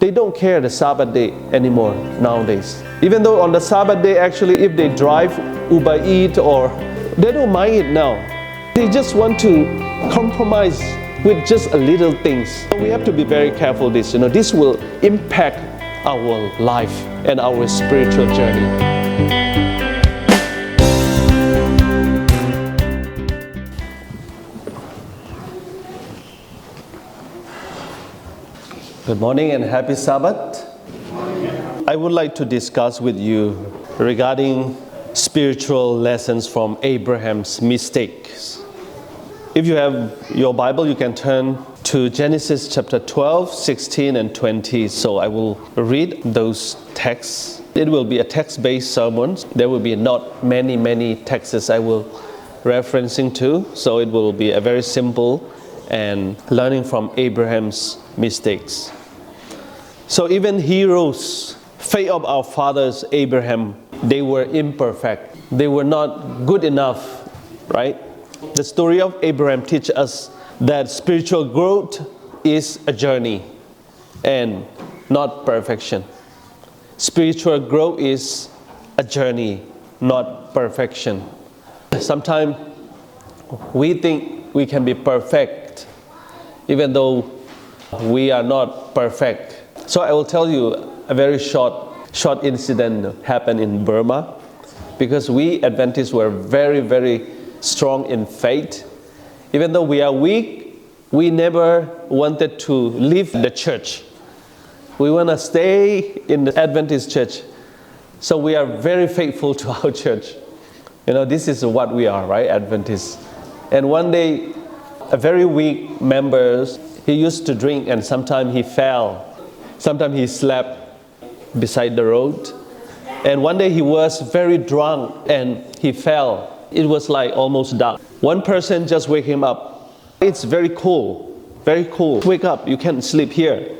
They don't care the Sabbath day anymore nowadays. Even though on the Sabbath day, actually, if they drive Uber Eats or they don't mind it now. They just want to compromise with just a little things. So we have to be very careful this. This will impact our life and our spiritual journey. Good morning and happy Sabbath. I would like to discuss with you regarding spiritual lessons from Abraham's mistakes. If you have your Bible, you can turn to Genesis chapter 12, 16 and 20. So I will read those texts. It will be a text-based sermon. There will be not many texts I will referencing to. So it will be a very simple and learning from Abraham's mistakes. So even heroes, faith of our fathers Abraham, they were imperfect. They were not good enough, right? The story of Abraham teaches us that spiritual growth is a journey and not perfection. Spiritual growth is a journey, not perfection. Sometimes we think we can be perfect, even though we are not perfect. So I will tell you a very short incident happened in Burma, because we Adventists were very strong in faith. Even though we are weak, we never wanted to leave the church. We want to stay in the Adventist church. So we are very faithful to our church. This is what we are, right? Adventists. And one day, a very weak member, he used to drink and sometimes he fell. Sometimes he slept beside the road. And one day he was very drunk and he fell. It was like almost dark. One person just wake him up. It's very cool. Wake up, you can't sleep here.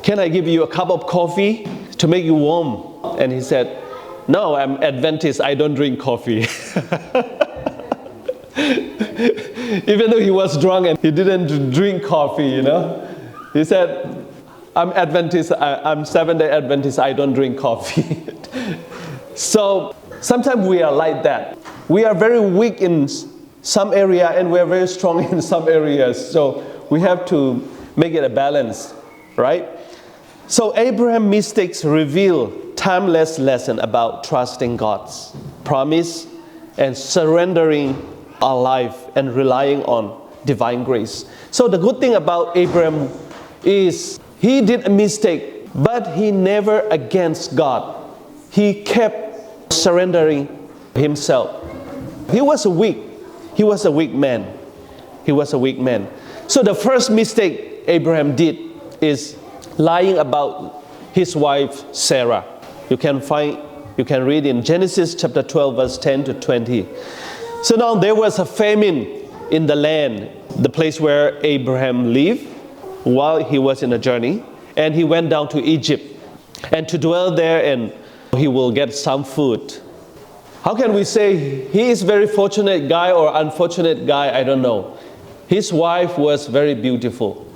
Can I give you a cup of coffee to make you warm? And he said, no, I'm Adventist, I don't drink coffee. Even though he was drunk and he didn't drink coffee, He said, I'm Adventist, I'm Seventh-day Adventist, I don't drink coffee. So sometimes we are like that. We are very weak in some area and we are very strong in some areas. So we have to make it a balance, right? So Abraham's mistakes reveal timeless lesson about trusting God's promise and surrendering our life and relying on divine grace. So the good thing about Abraham is he did a mistake, but he never against God. He kept surrendering himself. He was a weak man. So the first mistake Abraham did is lying about his wife Sarah. You can read in Genesis chapter 12 verse 10 to 20. So now there was a famine in the land, the place where Abraham lived while he was in a journey, and he went down to Egypt and to dwell there, and he will get some food. How can we say he is very fortunate guy or unfortunate guy? I don't know. His wife was very beautiful.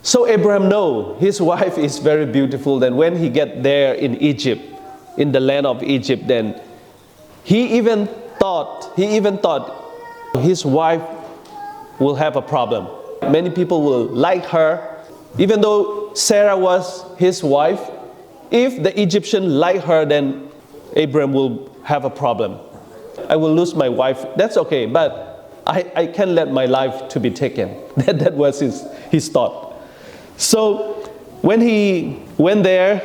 So Abraham know his wife is very beautiful. Then when he get there in Egypt, in the land of Egypt, then he even thought his wife will have a problem. Many people will like her. Even though Sarah was his wife, if the Egyptian like her, then Abraham will have a problem. I will lose my wife, that's okay, but I can't let my life to be taken. That was his thought. So when he went there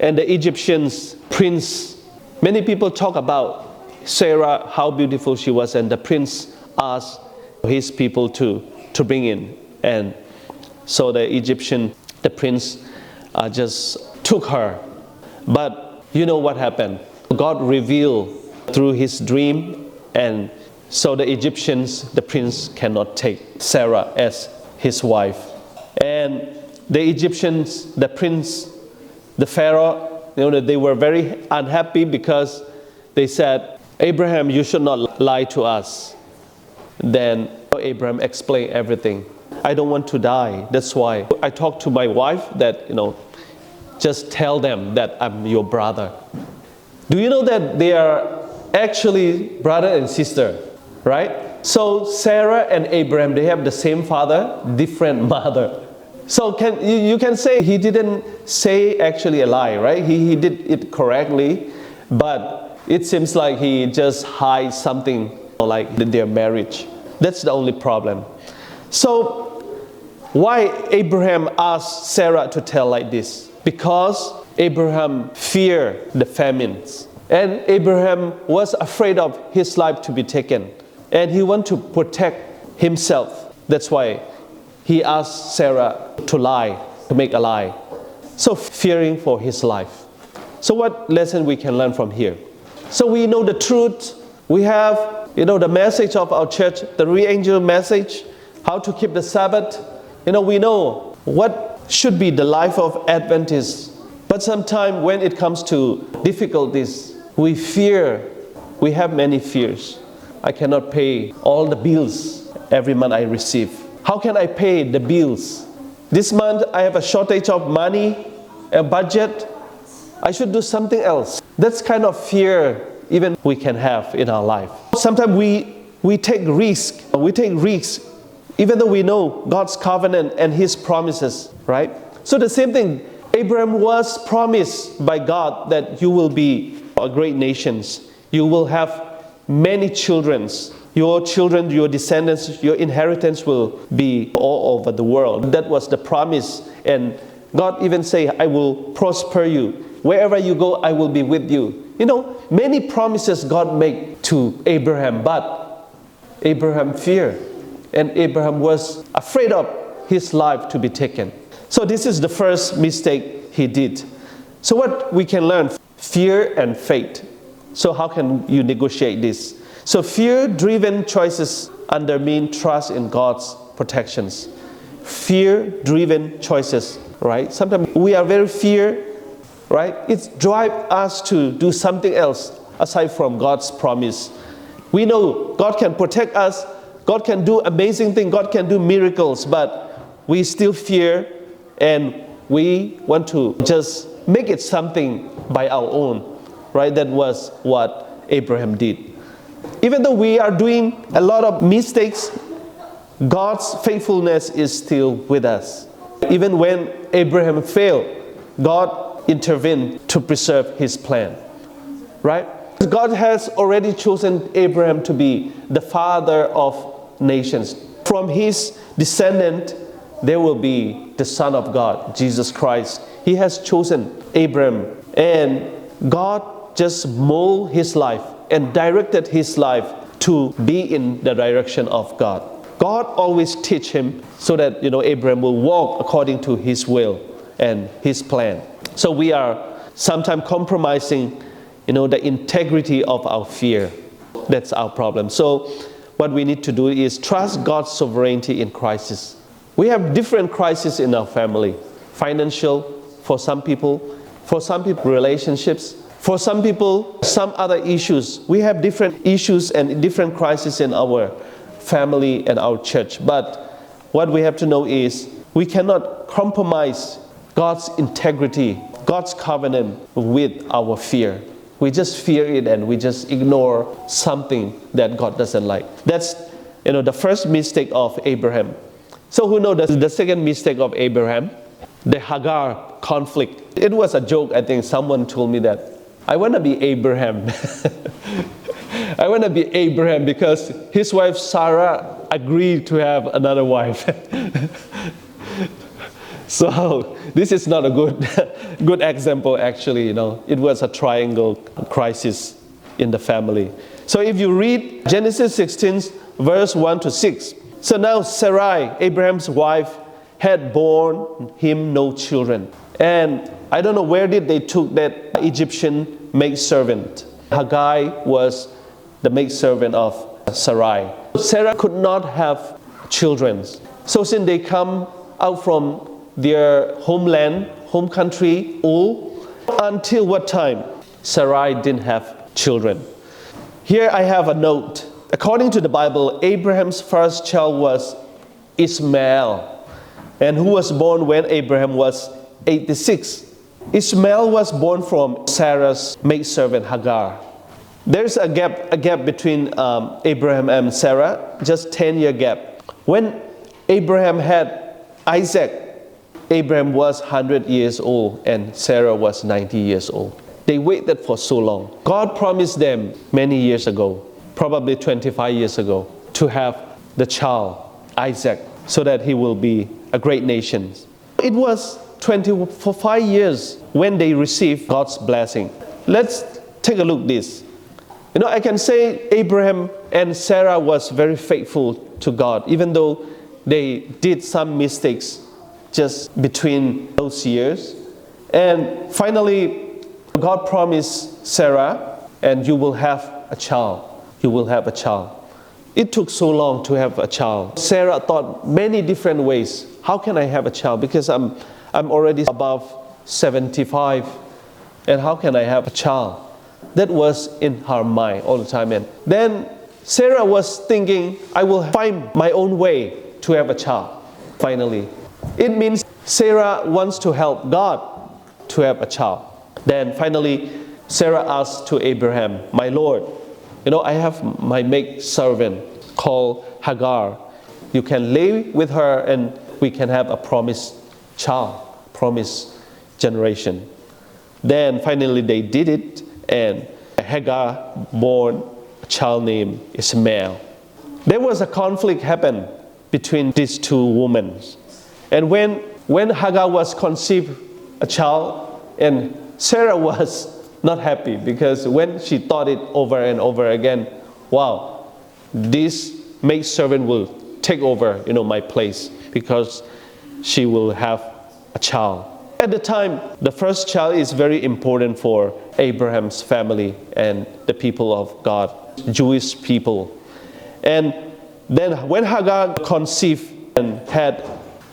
and the Egyptian's prince, many people talk about Sarah, how beautiful she was, and the prince asked his people to bring in. And so the prince just took her. But you know what happened? God revealed through his dream, and so the Egyptians, the prince cannot take Sarah as his wife. And the Egyptians, the prince, the Pharaoh, they were very unhappy because they said, Abraham, you should not lie to us. Then Abraham explained everything. I don't want to die. That's why I talked to my wife that, just tell them that I'm your brother. Do you know that they are actually brother and sister, right? So Sarah and Abraham, they have the same father, different mother. So you can say he didn't say actually a lie, right? He did it correctly, but it seems like he just hides something like their marriage. That's the only problem. So why Abraham asked Sarah to tell like this? Because Abraham feared the famines. And Abraham was afraid of his life to be taken. And he wanted to protect himself. That's why he asked Sarah to lie, to make a lie. So fearing for his life. So what lesson we can learn from here? So we know the truth. We have, the message of our church, the re-angel message, how to keep the Sabbath. We know what should be the life of Adventists. But sometimes when it comes to difficulties, we have many fears. I cannot pay all the bills every month I receive. How can I pay the bills? This month I have a shortage of money, a budget. I should do something else. That's kind of fear even we can have in our life. Sometimes we take risks. We take risks even though we know God's covenant and His promises, right? So the same thing, Abraham was promised by God that you will be a great nation. You will have many children. Your children, your descendants, your inheritance will be all over the world. That was the promise. And God even say, I will prosper you. Wherever you go, I will be with you. Many promises God made to Abraham, but Abraham feared. And Abraham was afraid of his life to be taken. So this is the first mistake he did. So what we can learn? Fear and faith. So how can you negotiate this? So fear-driven choices undermine trust in God's protections. Fear-driven choices, right? Sometimes we are very fear, right? It drives us to do something else aside from God's promise. We know God can protect us. God can do amazing things. God can do miracles, but we still fear and we want to just make it something by our own, right? That was what Abraham did. Even though we are doing a lot of mistakes, God's faithfulness is still with us. Even when Abraham failed, God intervened to preserve His plan, right? God has already chosen Abraham to be the father of nations. From his descendant, there will be the Son of God, Jesus Christ. He has chosen Abraham, and God just molded his life and directed his life to be in the direction of God. God always teach him so that Abraham will walk according to His will and His plan. So we are sometimes compromising the integrity of our fear. That's our problem. So what we need to do is trust God's sovereignty in crisis. We have different crises in our family. Financial, for some people relationships, for some people, some other issues. We have different issues and different crises in our family and our church. But what we have to know is we cannot compromise God's integrity, God's covenant with our fear. We just fear it and we just ignore something that God doesn't like. That's the first mistake of Abraham. So who knows the second mistake of Abraham? The Hagar conflict. It was a joke, I think someone told me that. I want to be Abraham. I want to be Abraham because his wife Sarah agreed to have another wife. So this is not a good example actually. It was a triangle crisis in the family. So if you read Genesis 16 verse 1 to 6. So now Sarai, Abraham's wife, had borne him no children. And I don't know where did they took that Egyptian maidservant. Hagar was the maidservant of Sarai. Sarah could not have children. So since they come out from their homeland, home country, Ur, until what time? Sarai didn't have children. Here I have a note. According to the Bible, Abraham's first child was Ishmael, and who was born when Abraham was 86. Ishmael was born from Sarah's maidservant Hagar. There's a gap between Abraham and Sarah, just 10-year gap. When Abraham had Isaac, Abraham was 100 years old and Sarah was 90 years old. They waited for so long. God promised them many years ago, probably 25 years ago, to have the child, Isaac, so that he will be a great nation. It was 25 years when they received God's blessing. Let's take a look at this. I can say Abraham and Sarah was very faithful to God, even though they did some mistakes just between those years. And finally, God promised Sarah, and you will have a child. You will have a child. It took so long to have a child. Sarah thought many different ways. How can I have a child? Because I'm already above 75, and how can I have a child? That was in her mind all the time. And then Sarah was thinking, I will find my own way to have a child. Finally, it means Sarah wants to help God to have a child. Then finally, Sarah asked to Abraham, my Lord, I have my maidservant called Hagar. You can lay with her and we can have a promised child, promised generation. Then finally they did it, and Hagar born a child named Ishmael. There was a conflict happened between these two women. And when Hagar was conceived a child, and Sarah was not happy, because when she thought it over and over again, wow, this maidservant will take over, my place, because she will have a child. At the time, the first child is very important for Abraham's family and the people of God, Jewish people. And then when Hagar conceived and had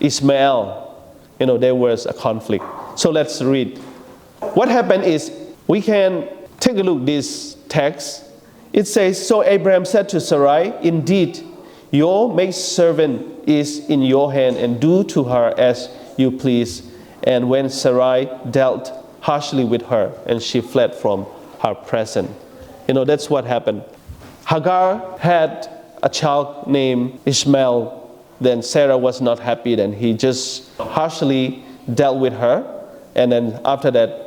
Ishmael, there was a conflict. So let's read. What happened is, we can take a look at this text. It says, so Abraham said to Sarai, indeed, your maidservant is in your hand, and do to her as you please. And when Sarai dealt harshly with her, and she fled from her presence. That's what happened. Hagar had a child named Ishmael. Then Sarah was not happy. Then he just harshly dealt with her. And then after that,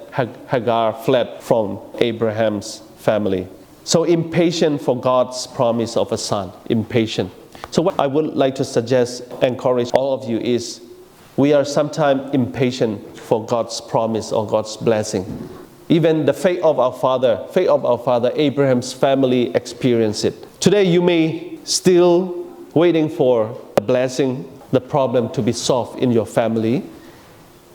Hagar fled from Abraham's family. So impatient for God's promise of a son. Impatient. So what I would like to suggest, encourage all of you is, we are sometimes impatient for God's promise or God's blessing. Even the faith of our father, Abraham's family experienced it. Today you may still waiting for a blessing, the problem to be solved in your family.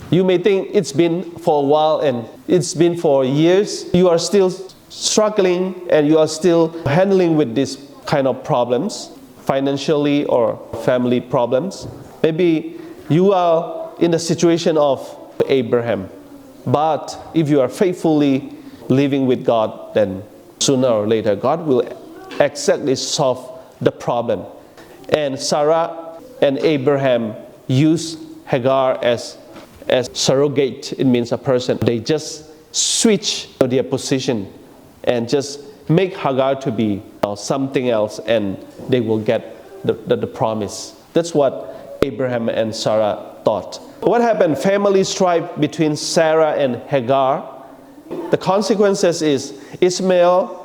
You may think it's been for a while and it's been for years. You are still struggling and you are still handling with these kind of problems, financially or family problems. Maybe you are in the situation of Abraham. But if you are faithfully living with God, then sooner or later God will exactly solve the problem. And Sarah and Abraham used Hagar as surrogate. It means a person. They just switch their position and just make Hagar to be something else, and they will get the promise. That's what Abraham and Sarah thought. What happened? Family strife between Sarah and Hagar. The consequences is Ishmael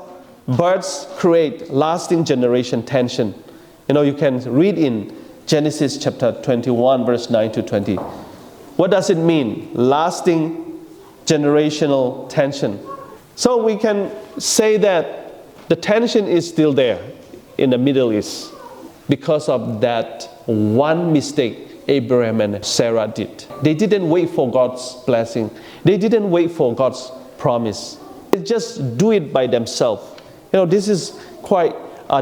births create lasting generation tension. You can read in Genesis chapter 21 verse 9 to 20. What does it mean? Lasting generational tension. So we can say that the tension is still there in the Middle East because of that one mistake Abraham and Sarah did. They didn't wait for God's blessing. They didn't wait for God's promise. They just do it by themselves. This is quite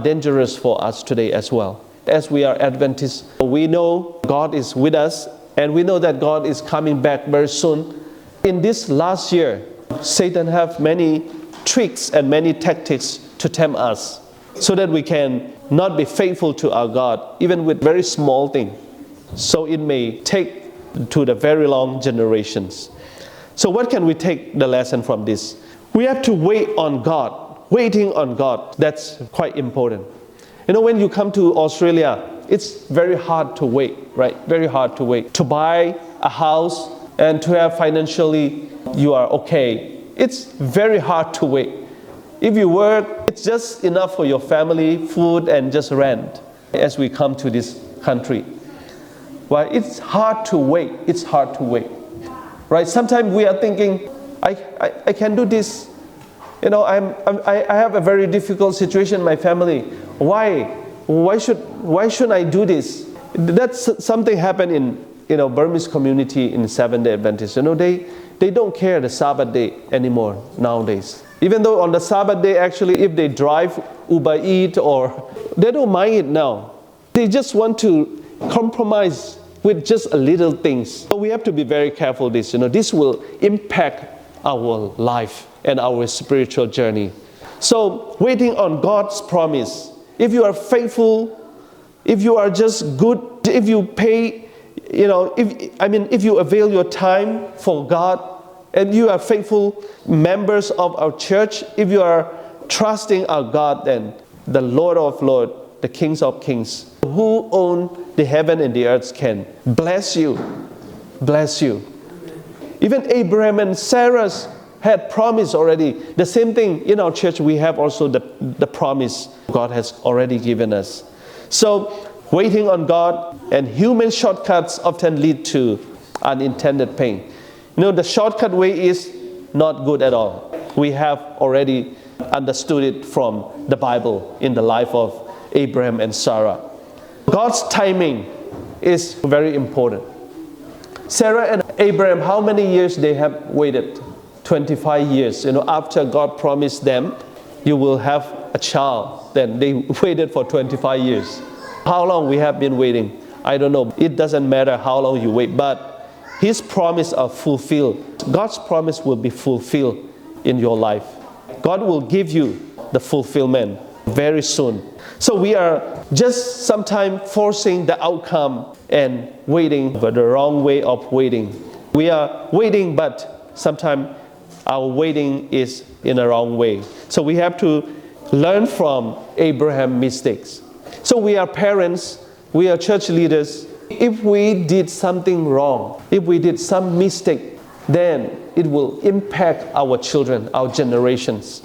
dangerous for us today as well. As we are Adventists, we know God is with us, and we know that God is coming back very soon. In this last year, Satan have many tricks and many tactics to tempt us so that we can not be faithful to our God, even with very small thing. So it may take to the very long generations. So what can we take the lesson from this? We have to wait on God. Waiting on God, that's quite important. When you come to Australia, it's very hard to wait, right? Very hard to wait. To buy a house and to have financially, you are okay. It's very hard to wait. If you work, it's just enough for your family, food, and just rent as we come to this country. Well, it's hard to wait. It's hard to wait. Right? Sometimes we are thinking, I can do this. I have a very difficult situation in my family. Why should I do this? That's something happened in Burmese community in Seventh-day Adventists. They don't care the Sabbath day anymore nowadays. Even though on the Sabbath day, actually, if they drive Uber Eats or they don't mind it now. They just want to compromise with just a little things. So we have to be very careful this. This will impact our life and our spiritual journey. So waiting on God's promise. If you are faithful, if you are just good, if you pay, if you avail your time for God, and you are faithful members of our church, if you are trusting our God, then the Lord of Lords, the Kings of Kings, who own the heaven and the earth, can bless you. Bless you. Even Abraham and Sarah had promised already. The same thing in our church, we have also the promise God has already given us. So waiting on God and human shortcuts often lead to unintended pain. The shortcut way is not good at all. We have already understood it from the Bible in the life of Abraham and Sarah. God's timing is very important. Sarah and Abraham, how many years they have waited? 25 years. After God promised them, you will have a child. Then they waited for 25 years. How long we have been waiting? I don't know. It doesn't matter how long you wait, but His promise are fulfilled. God's promise will be fulfilled in your life. God will give you the fulfillment very soon. So we are just sometimes forcing the outcome and waiting for the wrong way of waiting. We are waiting, but sometimes our waiting is in a wrong way. So we have to learn from Abraham's mistakes. So we are parents, we are church leaders. If we did something wrong, if we did some mistake, then it will impact our children, our generations.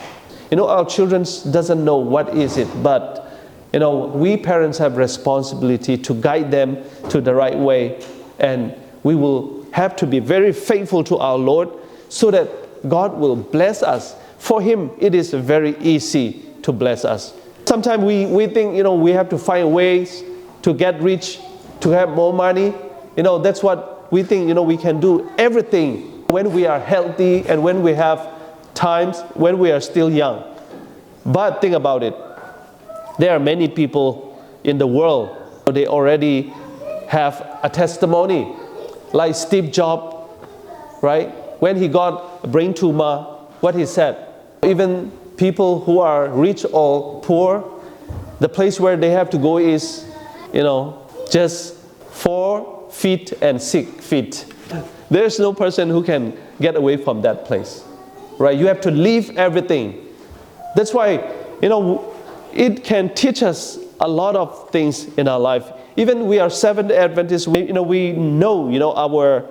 Our children doesn't know what is it, but we parents have responsibility to guide them to the right way, and we will have to be very faithful to our Lord so that God will bless us. For Him, it is very easy to bless us. Sometimes we think, we have to find ways to get rich, to have more money. That's what we think, we can do everything when we are healthy and when we have times when we are still young. But think about it. There are many people in the world, they already have a testimony, like Steve Jobs, right? When he got a brain tumor, what he said, even people who are rich or poor, the place where they have to go is, just 4 feet and 6 feet. There's no person who can get away from that place, right? You have to leave everything. That's why, it can teach us a lot of things in our life. Even we are Seventh-day Adventists, we know, our,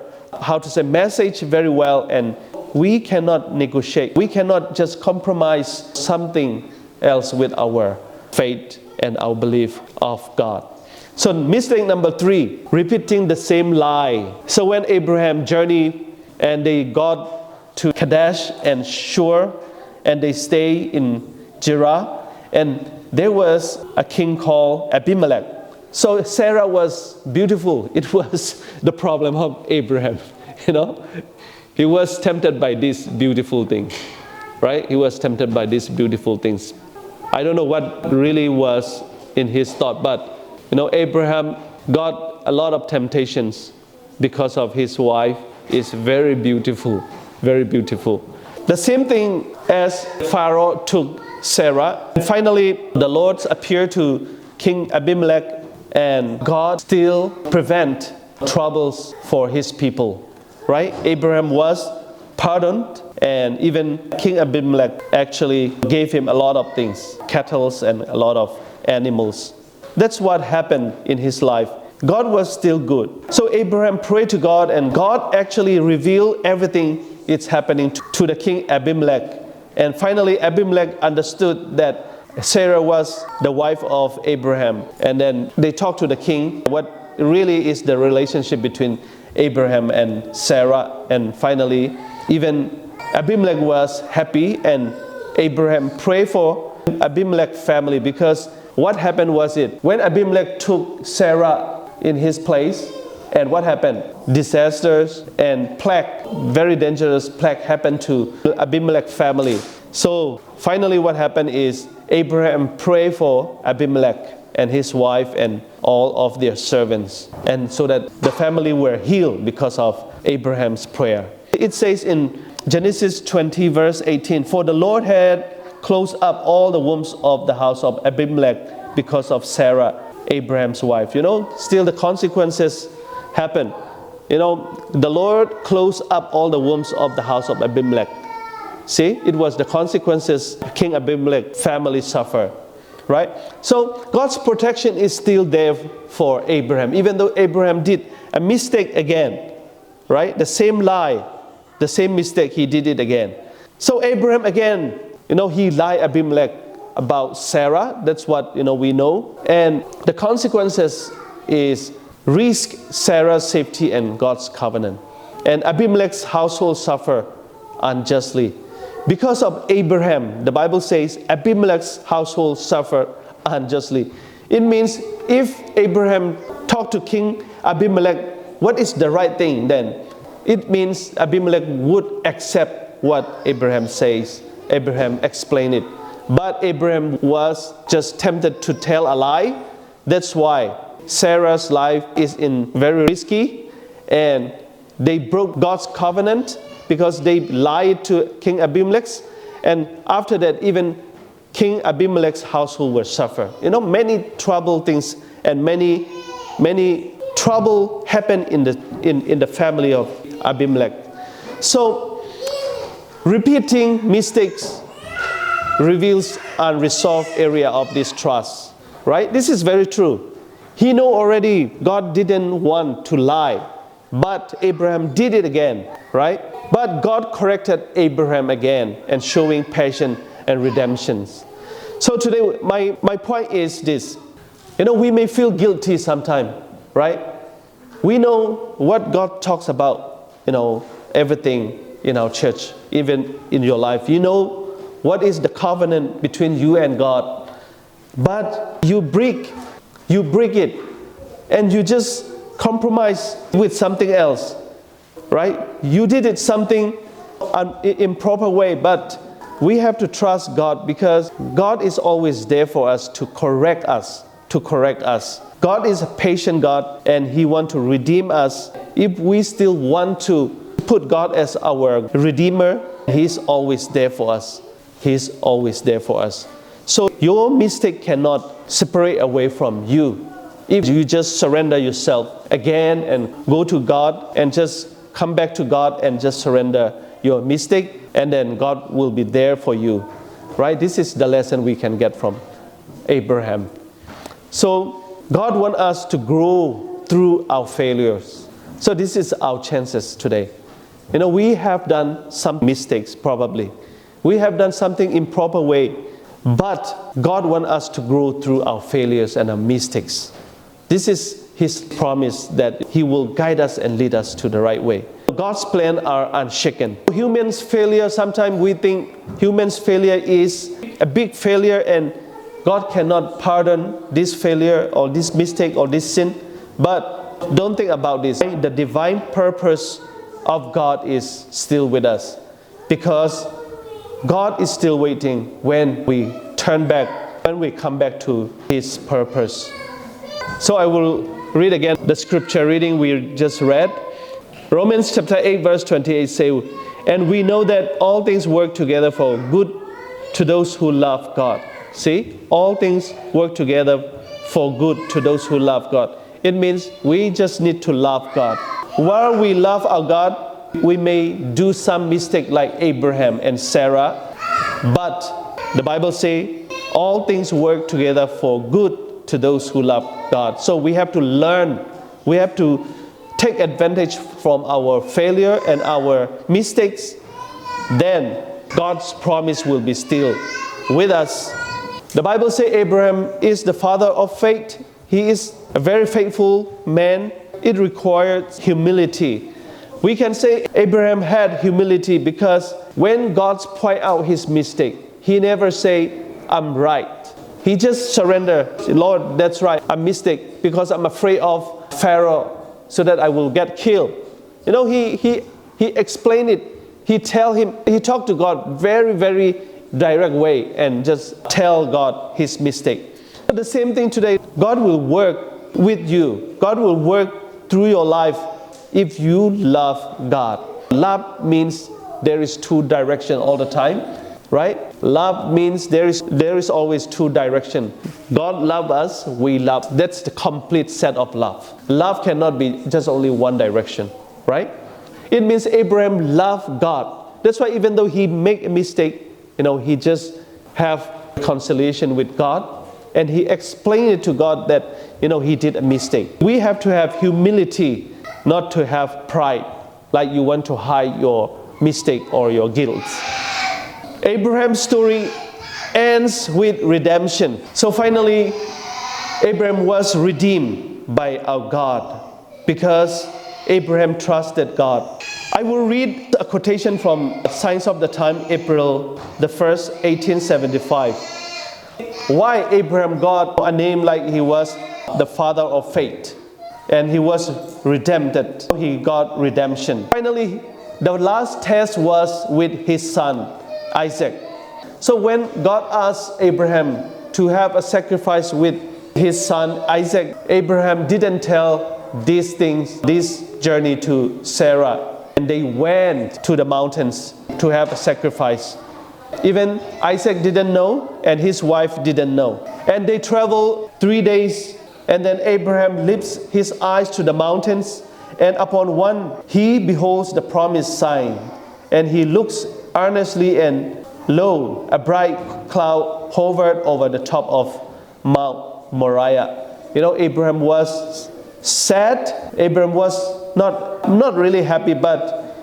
message very well, and we cannot negotiate. We cannot just compromise something else with our faith and our belief of God. So mistake number 3, repeating the same lie. So when Abraham journeyed and they got to Kadesh and Shur, and they stay in Gerar, and there was a king called Abimelech. So Sarah was beautiful. It was the problem of Abraham, He was tempted by these beautiful things, right? He was tempted by these beautiful things. I don't know what really was in his thought, but Abraham got a lot of temptations because of his wife is very beautiful, very beautiful. The same thing as Pharaoh took Sarah. And finally, the Lord appeared to King Abimelech, and God still prevent troubles for his people, right? Abraham was pardoned, and even King Abimelech actually gave him a lot of things, cattle and a lot of animals. That's what happened in his life. God was still good. So Abraham prayed to God, and God actually revealed everything it's happening to the king Abimelech. And finally Abimelech understood that Sarah was the wife of Abraham. And then they talked to the king what really is the relationship between Abraham and Sarah. And finally even Abimelech was happy, and Abraham prayed for Abimelech family, because what happened was when Abimelech took Sarah in his place, and what happened? Disasters and plague, very dangerous plague happened to the Abimelech family. So finally what happened is Abraham prayed for Abimelech and his wife and all of their servants, and so that the family were healed because of Abraham's prayer. It says in Genesis 20 verse 18, "For the Lord had closed up all the wombs of the house of Abimelech because of Sarah, Abraham's wife." Still the consequences happen. The Lord closed up all the wombs of the house of Abimelech. See, it was the consequences King Abimelech family suffer, right? So God's protection is still there for Abraham, even though Abraham did a mistake again, right? The same lie, the same mistake, he did it again. So Abraham again, he lied Abimelech about Sarah. That's what we know. And the consequences is risk Sarah's safety and God's covenant. And Abimelech's household suffer unjustly. Because of Abraham, the Bible says Abimelech's household suffer unjustly. It means if Abraham talked to King Abimelech, what is the right thing then? It means Abimelech would accept what Abraham says. Abraham explained it. But Abraham was just tempted to tell a lie. That's why Sarah's life is very risky, and they broke God's covenant because they lied to King Abimelech. And after that, even King Abimelech's household will suffer. Many trouble things and many trouble happen in the family of Abimelech. So repeating mistakes reveals unresolved area of distrust, right? This is very true. He know already God didn't want to lie, but Abraham did it again, right? But God corrected Abraham again and showing patience and redemption. So today my point is this. We may feel guilty sometimes, right? We know what God talks about, everything in our church, even in your life. What is the covenant between you and God. But you break it, and you just compromise with something else, right? You did it something improper way, but we have to trust God, because God is always there for us to correct us. God is a patient God, and He wants to redeem us. If we still want to put God as our Redeemer, He's always there for us. He's always there for us. So your mistake cannot separate away from you. If you just surrender yourself again and go to God and just come back to God and just surrender your mistake, and then God will be there for you, right? This is the lesson we can get from Abraham. So God wants us to grow through our failures. So this is our chances today. We have done some mistakes probably. We have done something improper way, but God wants us to grow through our failures and our mistakes. This is His promise that He will guide us and lead us to the right way. God's plans are unshaken. Humans' failure, sometimes we think humans' failure is a big failure and God cannot pardon this failure or this mistake or this sin. But don't think about this. The divine purpose of God is still with us, because God is still waiting when we turn back, when we come back to His purpose. So I will read again the scripture reading we just read. Romans chapter 8 verse 28 says, "And we know that all things work together for good to those who love God." See, all things work together for good to those who love God. It means we just need to love God. While we love our God, we may do some mistake like Abraham and Sarah, but the Bible says all things work together for good to those who love God. So we have to learn, we have to take advantage from our failure and our mistakes. Then God's promise will be still with us. The Bible says Abraham is the father of faith. He is a very faithful man. It requires humility. We can say Abraham had humility because when God point out his mistake, he never say, I'm right. He just surrender. Lord, that's right, I'm mistake because I'm afraid of Pharaoh so that I will get killed. You know, he explained it. He talked to God very, very direct way and just tell God his mistake. The same thing today. God will work with you. God will work through your life if you love God. Love means there is two directions all the time, right? Love means there is always two directions. God loves us, we love. That's the complete set of love. Love cannot be just only one direction, right? It means Abraham loved God. That's why even though he made a mistake, he just have reconciliation with God. And he explained it to God that, he did a mistake. We have to have humility, not to have pride, like you want to hide your mistake or your guilt. Abraham's story ends with redemption. So finally, Abraham was redeemed by our God because Abraham trusted God. I will read a quotation from Signs of the Time, April the 1st, 1875. Why Abraham got a name like he was the father of faith and he was redeemed, he got redemption. Finally, the last test was with his son Isaac. So when God asked Abraham to have a sacrifice with his son Isaac, Abraham didn't tell these things, this journey to Sarah, and they went to the mountains to have a sacrifice. Even Isaac didn't know and his wife didn't know. And they traveled 3 days, and then Abraham lifts his eyes to the mountains, and upon one he beholds the promised sign, and he looks earnestly, and lo, a bright cloud hovered over the top of Mount Moriah. Abraham was sad. Abraham was not really happy, but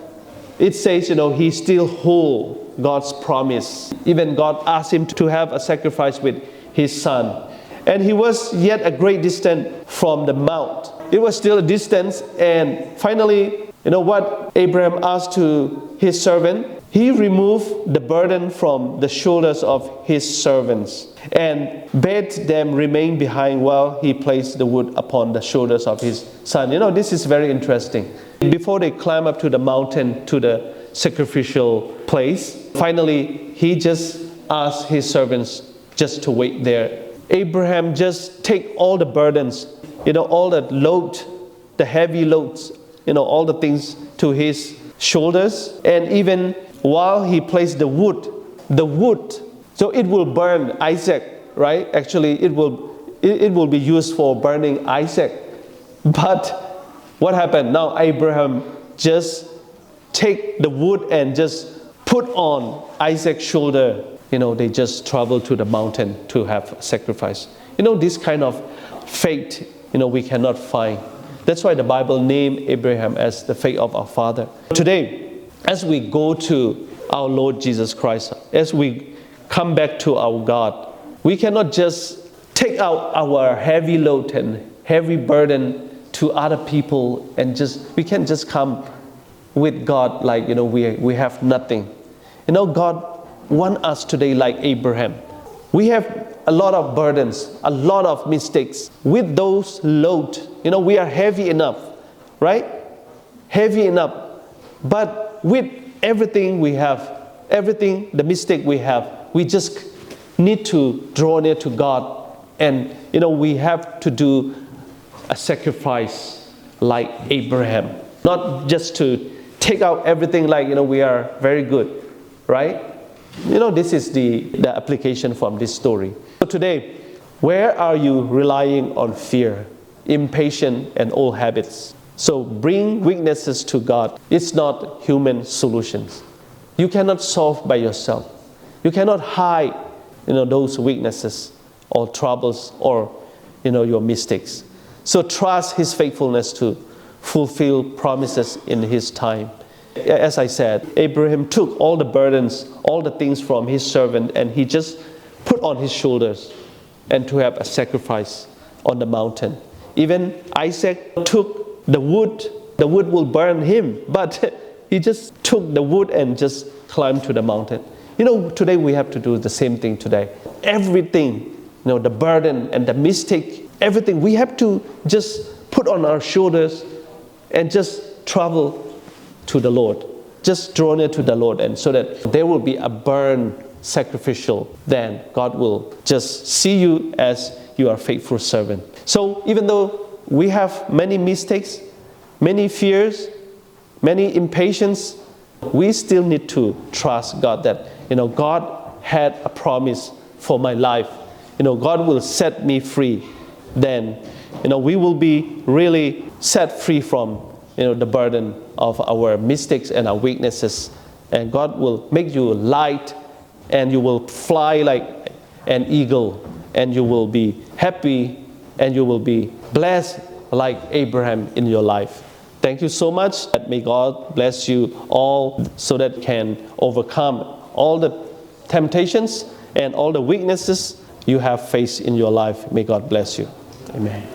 it says, he still hold God's promise. Even God asked him to have a sacrifice with his son. And he was yet a great distance from the mount. It was still a distance, and finally, what Abraham asked to his servant? He removed the burden from the shoulders of his servants and bade them remain behind while he placed the wood upon the shoulders of his son. This is very interesting. Before they climb up to the mountain, to the sacrificial place, finally, he just asked his servants just to wait there. Abraham just take all the burdens, all the load, the heavy loads, all the things to his shoulders, and even while he placed the wood, so it will burn Isaac, right? Actually, it will be used for burning Isaac. But what happened? Now Abraham just take the wood and just put on Isaac's shoulder. They just travel to the mountain to have a sacrifice. This kind of faith, we cannot find. That's why the Bible named Abraham as the faith of our father. Today, as we go to our Lord Jesus Christ, as we come back to our God, we cannot just take out our heavy load and heavy burden to other people and we can't just come with God like, we have nothing. God wants us today like Abraham. We have a lot of burdens, a lot of mistakes. With those load, we are heavy enough, right? Heavy enough. But with everything we have, the mistake we have, we just need to draw near to God. And, we have to do a sacrifice like Abraham. Not just to take out everything like, we are very good, right? This is the application from this story. So today, Where are you relying on fear, impatience, and old habits? So bring weaknesses to God. It's not human solutions. You cannot solve by yourself. You cannot hide, those weaknesses or troubles or, your mistakes. So trust His faithfulness to fulfill promises in His time. As I said, Abraham took all the burdens, all the things from his servant, and he just put on his shoulders and to have a sacrifice on the mountain. Even Isaac took the wood will burn him, but he just took the wood and just climbed to the mountain. Today we have to do the same thing today. Everything, the burden and the mistake, everything we have to just put on our shoulders and just travel to the Lord. Just draw near to the Lord, and so that there will be a burn sacrificial. Then God will just see you as you are faithful servant. So even though we have many mistakes, many fears, many impatience, we still need to trust God that, God had a promise for my life. God will set me free. Then, we will be really set free from, the burden of our mistakes and our weaknesses. And God will make you light, and you will fly like an eagle, and you will be happy, and you will be blessed like Abraham in your life. Thank you so much. May God bless you all so that you can overcome all the temptations and all the weaknesses you have faced in your life. May God bless you. Amen.